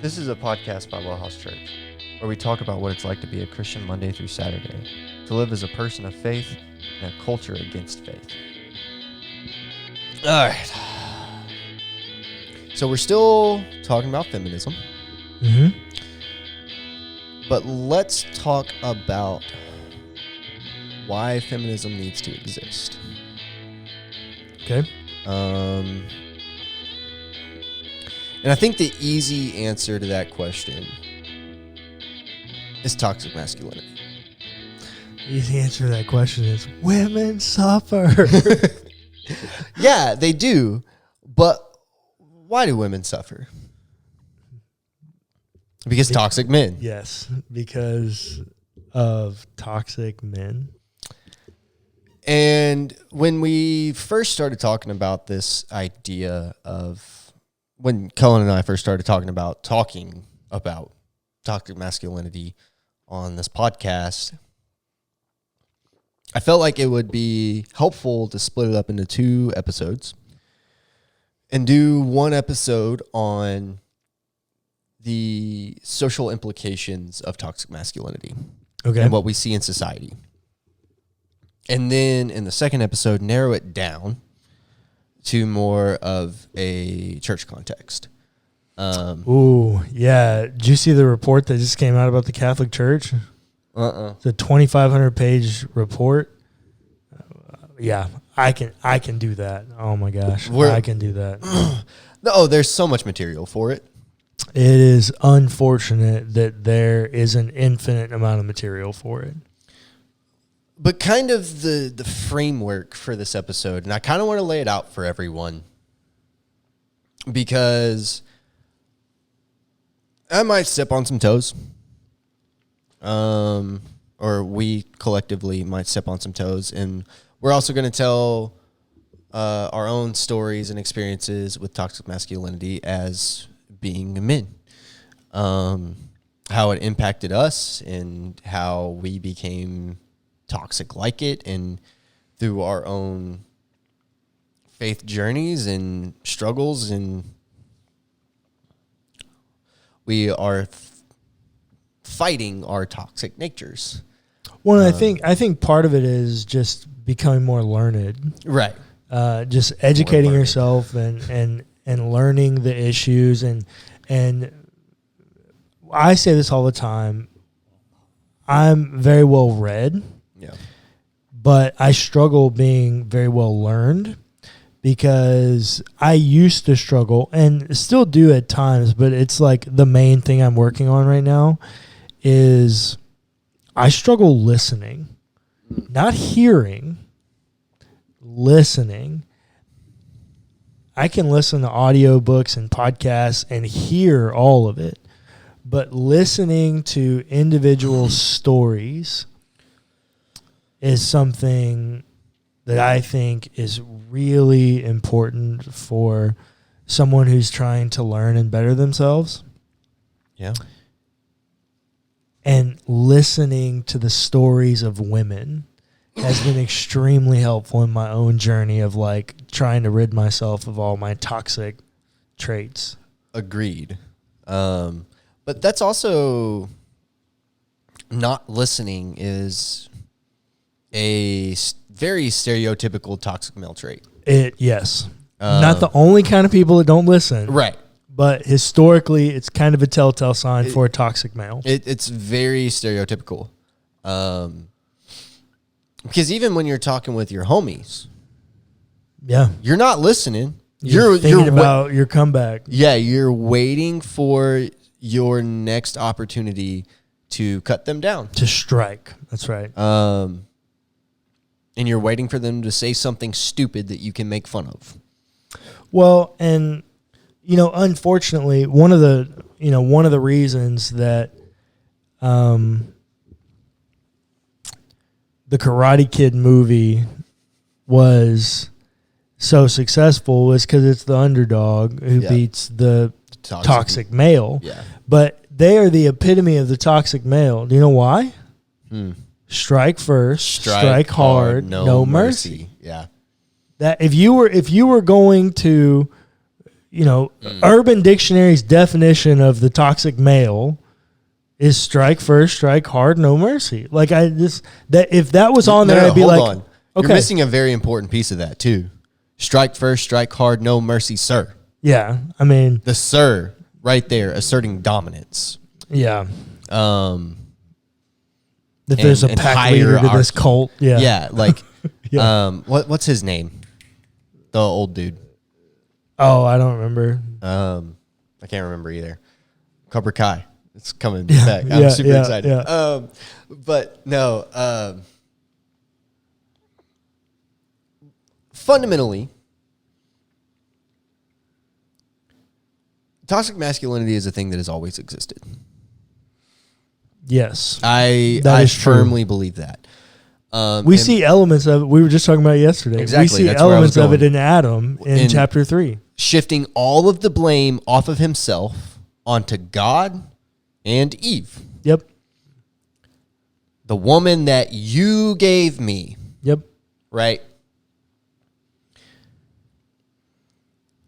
This is a podcast by WellHouse Church, where we talk about what it's like to be a Christian Monday through Saturday, to live as a person of faith in a culture against faith. All right. So we're still talking about feminism. Mm-hmm. But let's talk about why feminism needs to exist. Okay. And I think the easy answer to that question is toxic masculinity. The easy answer to that question is women suffer. Yeah, they do. But why do women suffer? Because toxic men. Yes, because of toxic men. And when we first started talking about this idea of, when Cullen and I first started talking about toxic masculinity on this podcast, I felt like it would be helpful to split it up into 2 episodes and do one episode on the social implications of toxic masculinity and what we see in society. And then in the second episode, narrow it down to more of a church context. Ooh, yeah. Did you see the report that just came out about the Catholic Church? It's a 2,500 page report. Yeah, I can do that. Oh my gosh, I can do that. No, there's so much material for it. It is unfortunate that there is an infinite amount of material for it. But kind of the framework for this episode, and I kind of want to lay it out for everyone, because I might step on some toes, or we collectively might step on some toes, and we're also going to tell our own stories and experiences with toxic masculinity as being men, how it impacted us and how we became toxic like it, and through our own faith journeys and struggles, and we are fighting our toxic natures. Well, I think part of it is just becoming more learned, right? Just educating yourself and learning the issues, and I say this all the time. I'm very well read. Yeah. But I struggle being very well learned, because I used to struggle and still do at times, but it's like the main thing I'm working on right now is I struggle listening, not hearing, listening. I can listen to audiobooks and podcasts and hear all of it, but listening to individual stories is something that I think is really important for someone who's trying to learn and better themselves. Yeah. And listening to the stories of women has been extremely helpful in my own journey of like trying to rid myself of all my toxic traits. Agreed. But that's also, not listening is a very stereotypical toxic male trait. Yes. Not the only kind of people that don't listen. Right. But historically, it's kind of a telltale sign for a toxic male. It's very stereotypical. Because even when you're talking with your homies, you're not listening. You're thinking about your comeback. Yeah, you're waiting for your next opportunity to cut them down. To strike. That's right. And you're waiting for them to say something stupid that you can make fun of. Well, and unfortunately, one of the reasons that the Karate Kid movie was so successful was because it's the underdog who beats the toxic male. Yeah. But they are the epitome of the toxic male. Do you know why? Strike first, strike hard, no mercy. Yeah. That if you were going to Urban Dictionary's definition of the toxic male is strike first, strike hard, no mercy. Like if that was on there, I'd be like, on. You're missing a very important piece of that too. Strike first, strike hard, no mercy, sir. Yeah, I mean the sir right there asserting dominance. Yeah. That there's a pack leader to this cult. Yeah. Yeah, like Yeah. what's his name? The old dude. Oh, I don't remember. I can't remember either. Cobra Kai. It's coming back. I'm super excited. Yeah. But no, fundamentally, toxic masculinity is a thing that has always existed. Yes. I firmly believe that. We see elements of it. We were just talking about it yesterday. Exactly. We see elements of it in Adam in chapter 3. Shifting all of the blame off of himself onto God and Eve. Yep. The woman that you gave me. Yep. Right?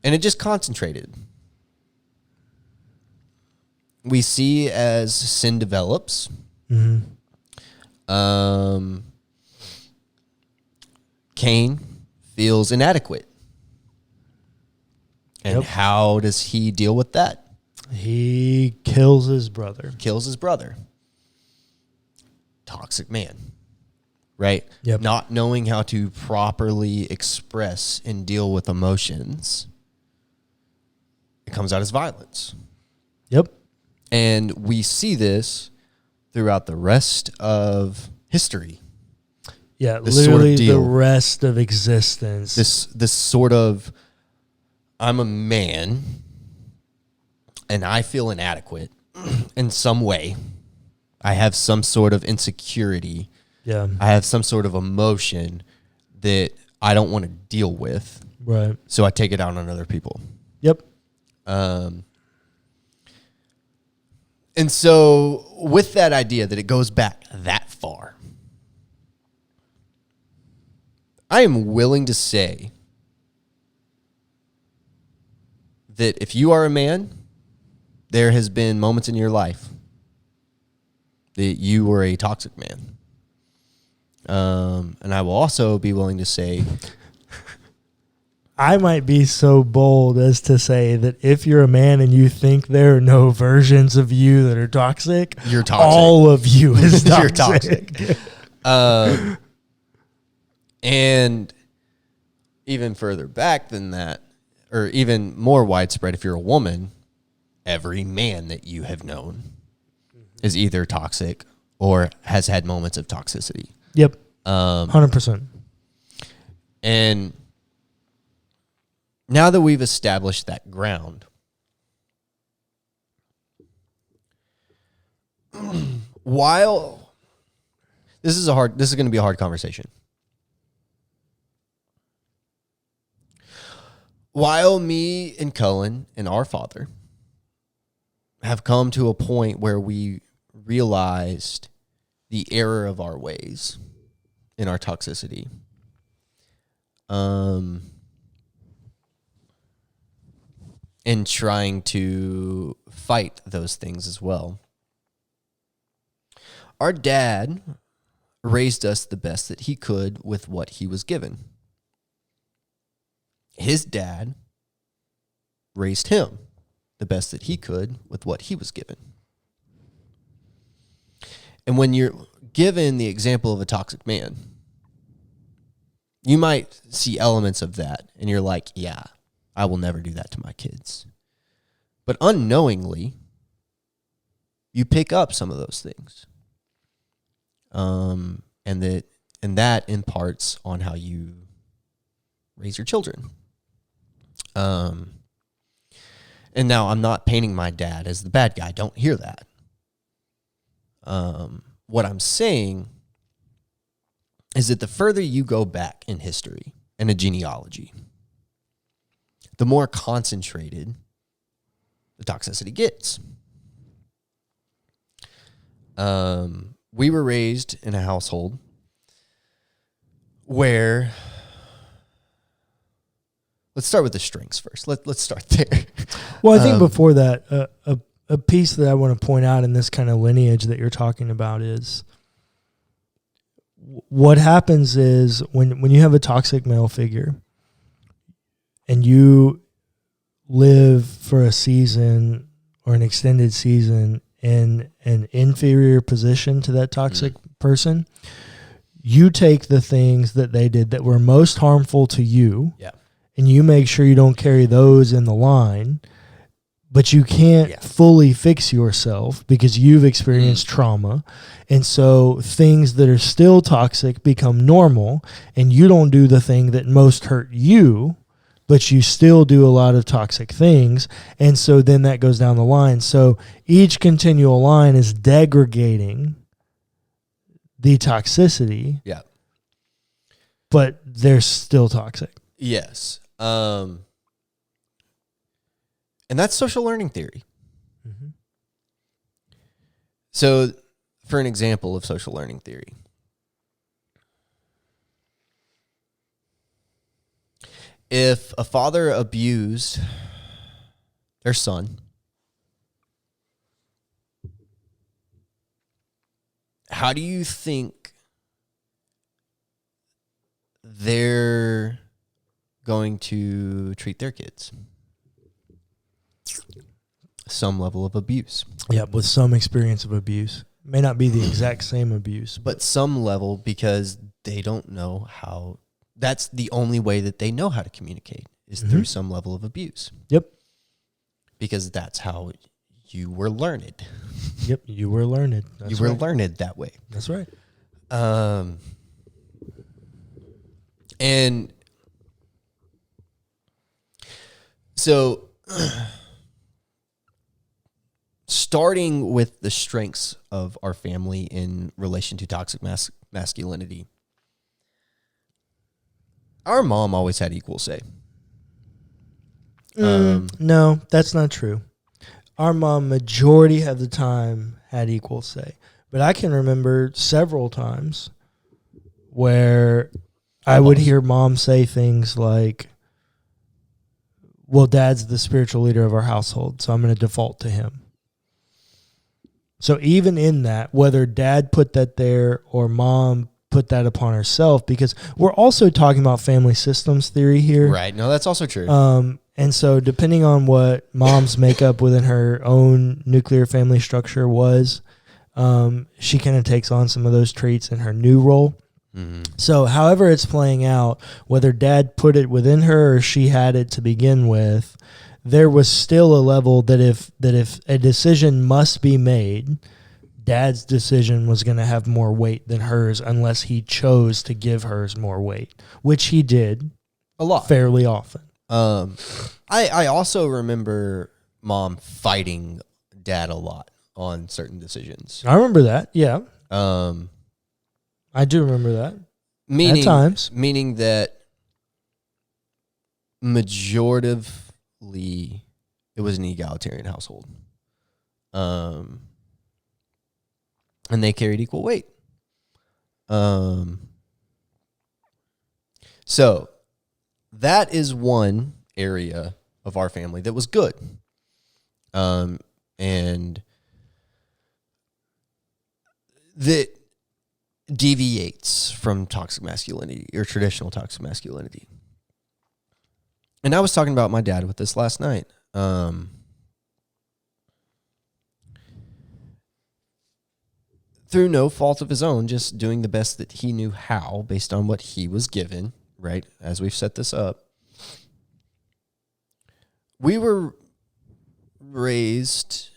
And it just concentrated. We see as sin develops, Cain feels inadequate. And how does he deal with that? He kills his brother. Toxic man. Right? Yep. Not knowing how to properly express and deal with emotions. It comes out as violence. Yep. And we see this throughout the rest of history. Yeah, literally the rest of existence. This sort of, I'm a man and I feel inadequate in some way. I have some sort of insecurity. Yeah. I have some sort of emotion that I don't want to deal with. Right. So I take it out on other people. Yep. And so with that idea that it goes back that far, I am willing to say that if you are a man, there has been moments in your life that you were a toxic man. And I will also be willing to say, I might be so bold as to say that if you're a man and you think there are no versions of you that are toxic, you're toxic. All of you is toxic. You're toxic. And even further back than that, or even more widespread, if you're a woman, every man that you have known is either toxic or has had moments of toxicity. Yep. 100%. And now that we've established that ground, while this is going to be a hard conversation. While me and Cullen and our father have come to a point where we realized the error of our ways in our toxicity, and trying to fight those things as well. Our dad raised us the best that he could with what he was given. His dad raised him the best that he could with what he was given. And when you're given the example of a toxic man, you might see elements of that and you're like, yeah, I will never do that to my kids. But unknowingly, you pick up some of those things. And that imparts on how you raise your children. And now I'm not painting my dad as the bad guy. Don't hear that. What I'm saying is that the further you go back in history and a genealogy, the more concentrated the toxicity gets. We were raised in a household where let's start with the strengths first. Let's start there. Well, I think before that, a piece that I want to point out in this kind of lineage that you're talking about is what happens is when you have a toxic male figure and you live for a season or an extended season in an inferior position to that toxic person, you take the things that they did that were most harmful to you, and you make sure you don't carry those in the line, but you can't fully fix yourself because you've experienced trauma. And so things that are still toxic become normal, and you don't do the thing that most hurt you, but you still do a lot of toxic things. And so then that goes down the line. So each continual line is degrading the toxicity. Yeah. But they're still toxic. Yes. And that's social learning theory. Mm-hmm. So for an example of social learning theory, if a father abused their son, how do you think they're going to treat their kids? Some level of abuse. Yeah, with some experience of abuse. May not be the exact same abuse, but some level, because they don't know how. That's the only way that they know how to communicate is through some level of abuse. Yep. Because that's how you were learned. Yep, you were learned. You were learned that way. That's right. And so starting with the strengths of our family in relation to toxic masculinity, our mom always had equal say. No, that's not true. Our mom, majority of the time, had equal say. But I can remember several times where I would hear mom say things like, well, dad's the spiritual leader of our household, so I'm going to default to him. So even in that, whether dad put that there or mom put that upon herself, because we're also talking about family systems theory here. Right. No, that's also true. And so depending on what mom's makeup within her own nuclear family structure was, she kind of takes on some of those traits in her new role. Mm-hmm. So however it's playing out, whether dad put it within her or she had it to begin with, there was still a level that if a decision must be made, dad's decision was going to have more weight than hers unless he chose to give hers more weight, which he did a lot, fairly often. I also remember mom fighting dad a lot on certain decisions. I remember that. Yeah. I do remember that. At times. Meaning that majoritively it was an egalitarian household. And they carried equal weight. So that is one area of our family that was good. And that deviates from toxic masculinity or traditional toxic masculinity. And I was talking about my dad with this last night. Through no fault of his own, just doing the best that he knew how based on what he was given, right? As we've set this up. We were raised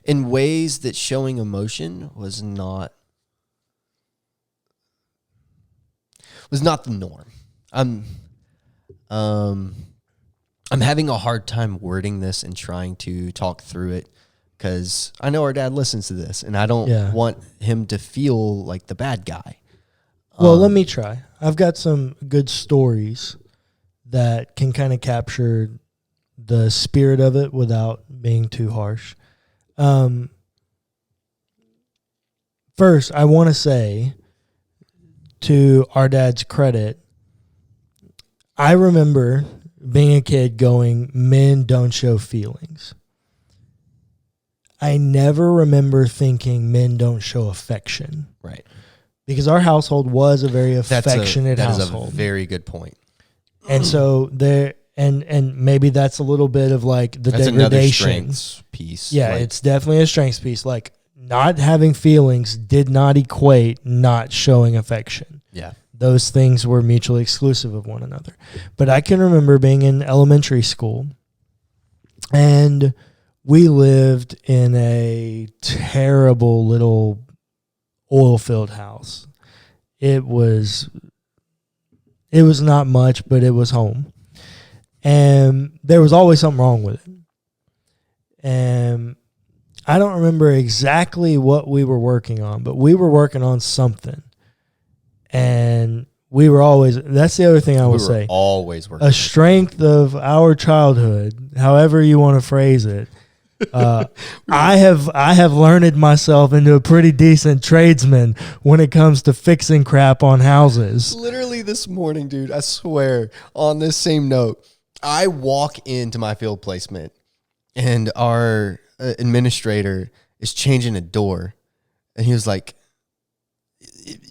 in ways that showing emotion was not the norm. I'm having a hard time wording this and trying to talk through it because I know our dad listens to this and I don't want him to feel like the bad guy. Well, let me try. I've got some good stories that can kind of capture the spirit of it without being too harsh. First, I want to say, to our dad's credit, I remember being a kid going, men don't show feelings. I never remember thinking men don't show affection. Right. Because our household was a very affectionate household. That is a very good point. And so there, and maybe that's a little bit of like the That's degradation. another strengths piece. Yeah, Like, it's definitely a strengths piece. Like not having feelings did not equate not showing affection. yeah. Those things were mutually exclusive of one another. But I can remember being in elementary school, and we lived in a terrible little oil-filled house. It was not much, but it was home. And there was always something wrong with it. And I don't remember exactly what we were working on, but we were working on something. And we were always, that's the other thing I will say. Always working. A strength of our childhood, however you want to phrase it. I have learned myself into a pretty decent tradesman when it comes to fixing crap on houses. Literally this morning, dude, I swear, on this same note, I walk into my field placement and our administrator is changing a door. And he was like,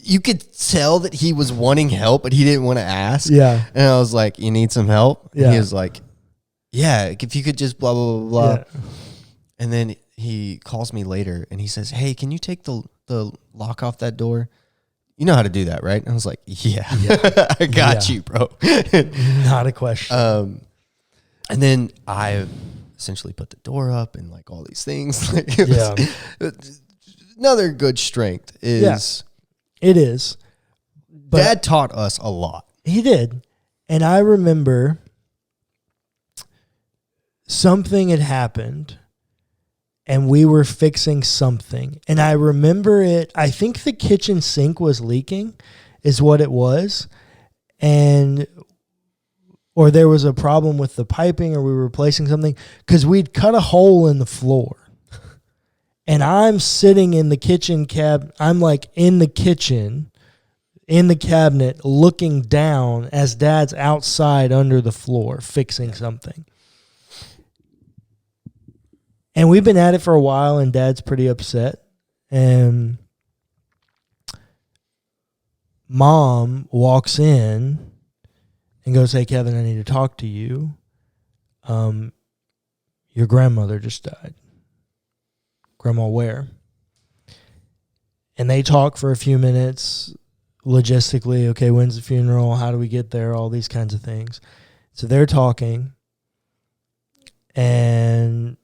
you could tell that he was wanting help, but he didn't want to ask. Yeah. And I was like, you need some help? And Yeah. he was like, yeah, if you could just blah, blah, blah, blah. Yeah. And then he calls me later and he says, hey, can you take the lock off that door? You know how to do that, right? And I was like, yeah. I got you, bro. Not a question. And then I essentially put the door up and like all these things. Another good strength is it is. But Dad taught us a lot. He did. And I remember something had happened and we were fixing something. And I remember it, I think the kitchen sink was leaking is what it was. Or there was a problem with the piping or we were replacing something because we'd cut a hole in the floor. And I'm sitting in the kitchen I'm like in the kitchen, in the cabinet, looking down as Dad's outside under the floor fixing something. And we've been at it for a while, and Dad's pretty upset. And Mom walks in and goes, hey, Kevin, I need to talk to you. Your grandmother just died. Grandma where? And they talk for a few minutes logistically. Okay, when's the funeral? How do we get there? All these kinds of things. So they're talking. And,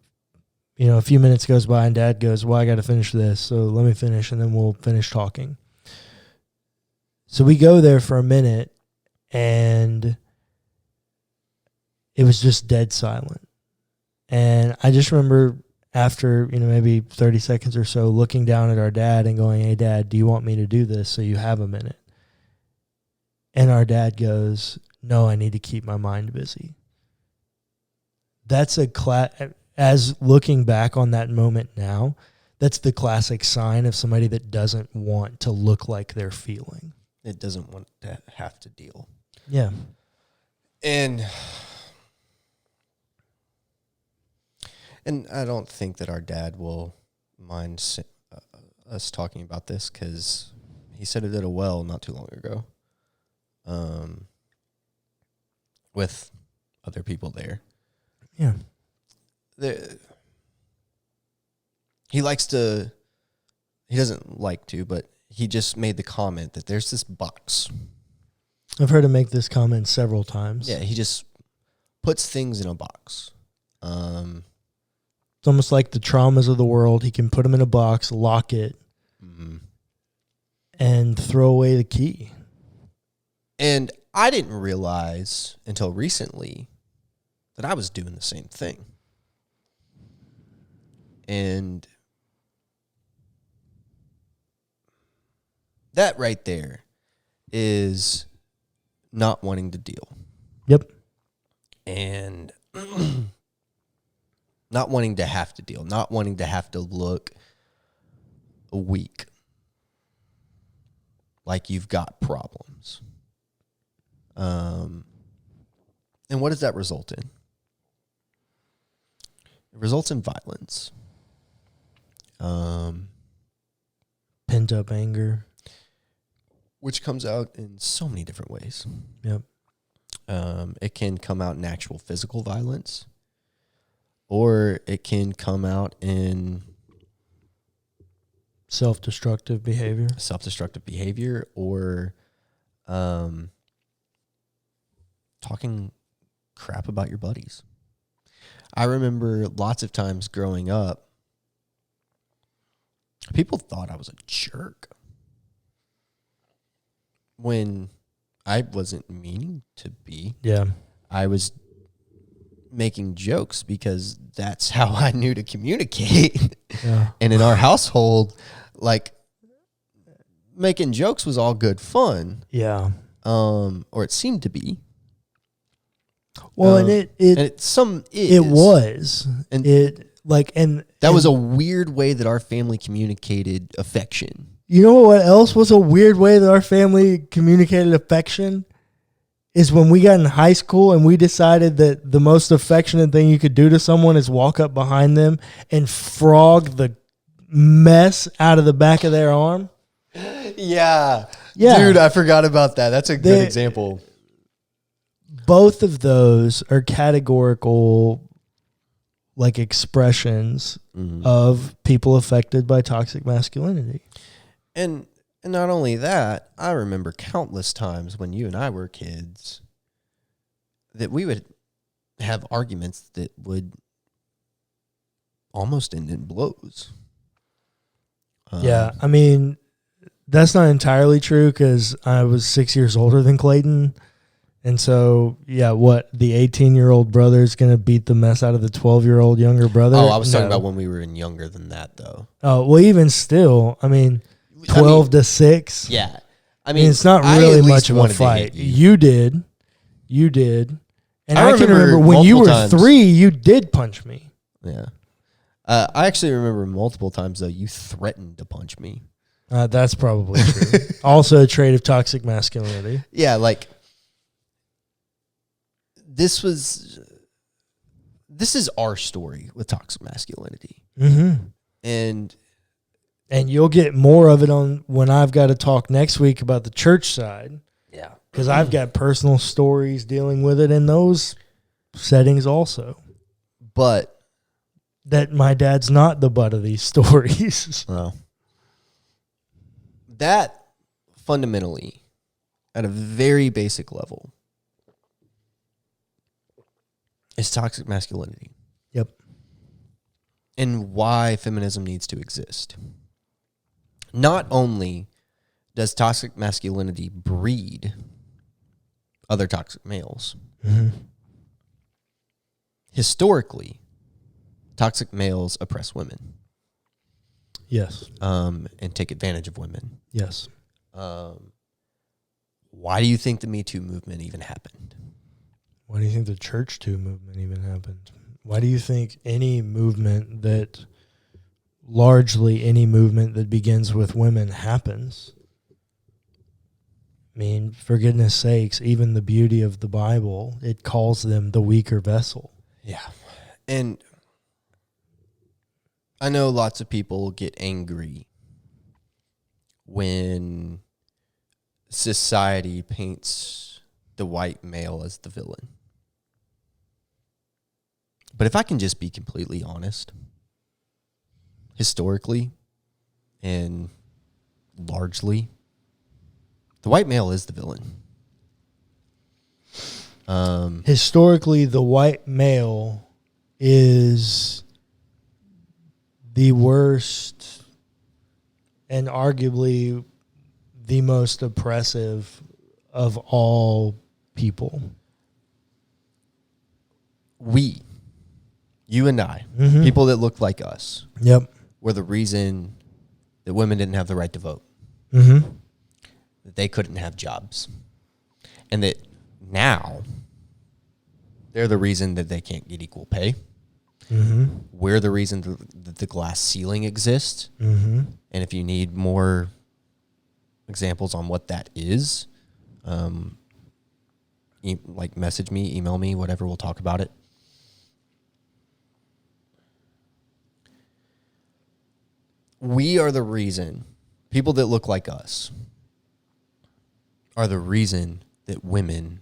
you know, a few minutes goes by and Dad goes, well, I got to finish this. So let me finish and then we'll finish talking. So we go there for a minute and it was just dead silent. And I just remember after, you know, maybe 30 seconds or so, looking down at our dad and going, hey, Dad, do you want me to do this so you have a minute? And our dad goes, no, I need to keep my mind busy. That's as looking back on that moment now, that's the classic sign of somebody that doesn't want to look like they're feeling. It doesn't want to have to deal. Yeah. And I don't think that our dad will mind us talking about this because he said it at a well not too long ago with other people there. Yeah. He doesn't like to, but he just made the comment that there's this box. I've heard him make this comment several times. Yeah, he just puts things in a box. It's almost like the traumas of the world. He can put them in a box, lock it, and throw away the key. And I didn't realize until recently that I was doing the same thing. And that right there is not wanting to deal. Yep. And not wanting to have to deal, not wanting to have to look weak, like you've got problems. And what does that result in? It results in violence. Pent up anger. Which comes out in so many different ways. Yep. It can come out in actual physical violence, or it can come out in Self-destructive behavior. Or talking crap about your buddies. I remember lots of times growing up, people thought I was a jerk when I wasn't meaning to be. Yeah. I was making jokes because that's how I knew to communicate. Yeah. And in our household, like, making jokes was all good fun. Yeah. Or it seemed to be. Well, and it was. And That was a weird way that our family communicated affection. You know what else was a weird way that our family communicated affection? Is when we got in high school and we decided that the most affectionate thing you could do to someone is walk up behind them and frog the mess out of the back of their arm. Yeah. Yeah. Dude, I forgot about that. That's a good example. Both of those are categorical expressions of people affected by toxic masculinity. And not only that, I remember countless times when you and I were kids that we would have arguments that would almost end in blows. Yeah, I mean, that's not entirely true because I was 6 years older than Clayton. And so, yeah, the 18-year-old brother is going to beat the mess out of the 12-year-old younger brother? Oh, I was talking about when we were younger than that, though. Oh, well, even still, I mean, 12 to 6. Yeah. I mean, it's not really much of a fight. You did. And I can remember when you were 3, you did punch me. Yeah. I actually remember multiple times, though, you threatened to punch me. That's probably true. Also a trait of toxic masculinity. Yeah, this is our story with toxic masculinity. Mm-hmm. And you'll get more of it on when I've got to talk next week about the church side. Yeah. Because I've got personal stories dealing with it in those settings also. But that my dad's not the butt of these stories. No. That fundamentally, at a very basic level, is toxic masculinity. Yep. And why feminism needs to exist. Not only does toxic masculinity breed other toxic males, historically, toxic males oppress women. Yes. And take advantage of women. Yes. Why do you think the Me Too movement even happened? Why do you think the Church Too movement even happened? Why do you think any movement that begins with women happens? I mean, for goodness sakes, even the beauty of the Bible, it calls them the weaker vessel. Yeah. And I know lots of people get angry when society paints the white male as the villain. But if I can just be completely honest, historically and largely, the white male is the villain. Historically, the white male is the worst and arguably the most oppressive of all people. You and I, people that look like us, were the reason that women didn't have the right to vote. That they couldn't have jobs. And that now they're the reason that they can't get equal pay. We're the reason that the glass ceiling exists. And if you need more examples on what that is, message me, email me, whatever. We'll talk about it. We are the reason, people that look like us are the reason that women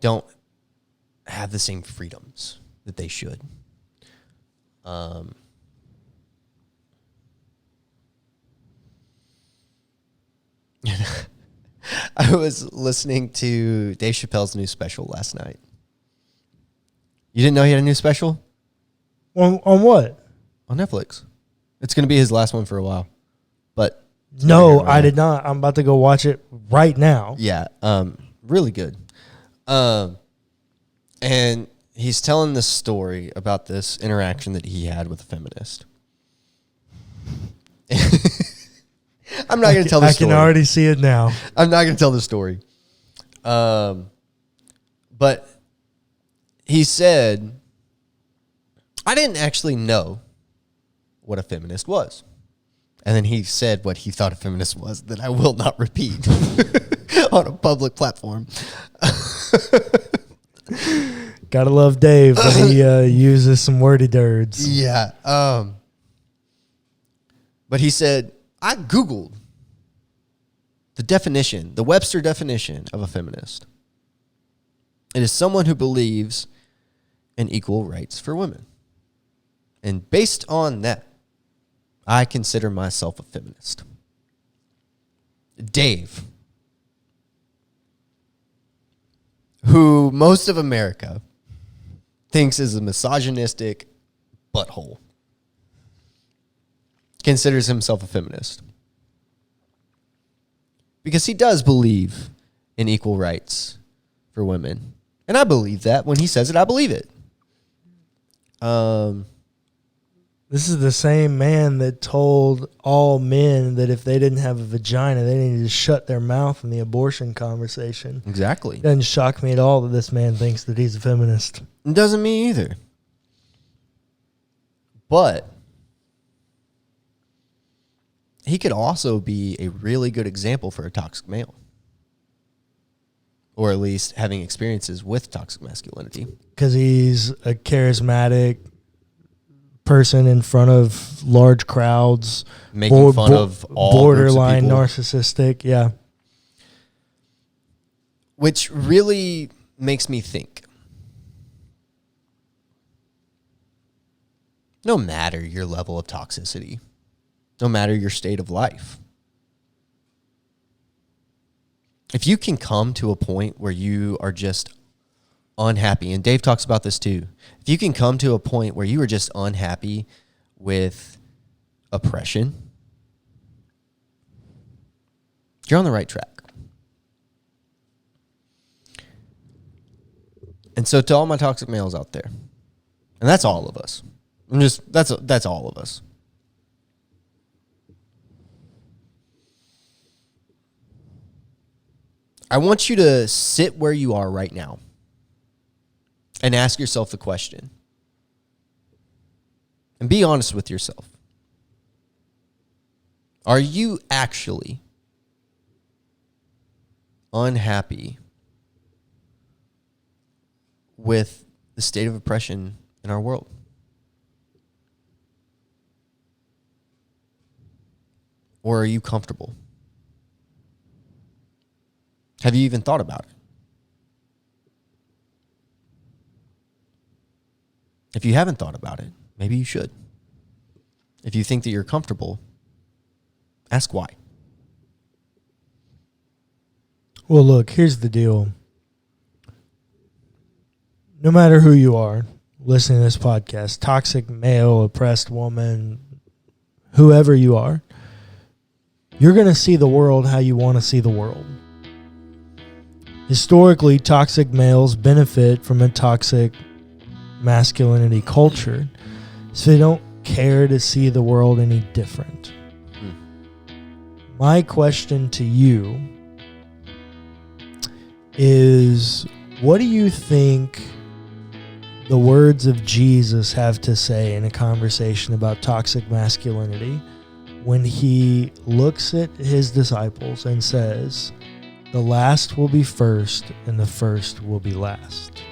don't have the same freedoms that they should. I was listening to Dave Chappelle's new special last night. You didn't know he had a new special? On what? On Netflix. It's going to be his last one for a while. But No, I did not. I'm about to go watch it right now. yeah, really good. And he's telling this story about this interaction that he had with a feminist. I'm not going to tell the story. I can already see it now. I'm not going to tell the story. But he said, I didn't actually know what a feminist was. And then he said what he thought a feminist was that I will not repeat on a public platform. Gotta love Dave, but he uses some wordy dirds. Yeah. But he said, I Googled the definition, the Webster definition of a feminist. It is someone who believes in equal rights for women. And based on that, I consider myself a feminist. Dave, who most of America thinks is a misogynistic butthole, considers himself a feminist. Because he does believe in equal rights for women. And I believe that. When he says it, I believe it. This is the same man that told all men that if they didn't have a vagina, they needed to shut their mouth in the abortion conversation. Exactly. It doesn't shock me at all that this man thinks that he's a feminist. It doesn't me either. But he could also be a really good example for a toxic male. Or at least having experiences with toxic masculinity. Because he's a charismatic person in front of large crowds. Making fun of all borderline groups of narcissistic. Yeah. Which really makes me think. No matter your level of toxicity, no matter your state of life, if you can come to a point where you are just unhappy, and Dave talks about this too, if you can come to a point where you are just unhappy with oppression, you're on the right track. And so to all my toxic males out there, and that's all of us. That's all of us. I want you to sit where you are right now and ask yourself the question. And be honest with yourself. Are you actually unhappy with the state of oppression in our world? Or are you comfortable? Have you even thought about it? If you haven't thought about it, maybe you should. If you think that you're comfortable, ask why. Well, look, here's the deal. No matter who you are listening to this podcast, toxic male, oppressed woman, whoever you are, you're going to see the world how you want to see the world. Historically, toxic males benefit from a toxic masculinity culture, so they don't care to see the world any different. My question to you is, what do you think the words of Jesus have to say in a conversation about toxic masculinity when he looks at his disciples and says, The last will be first, and the first will be last.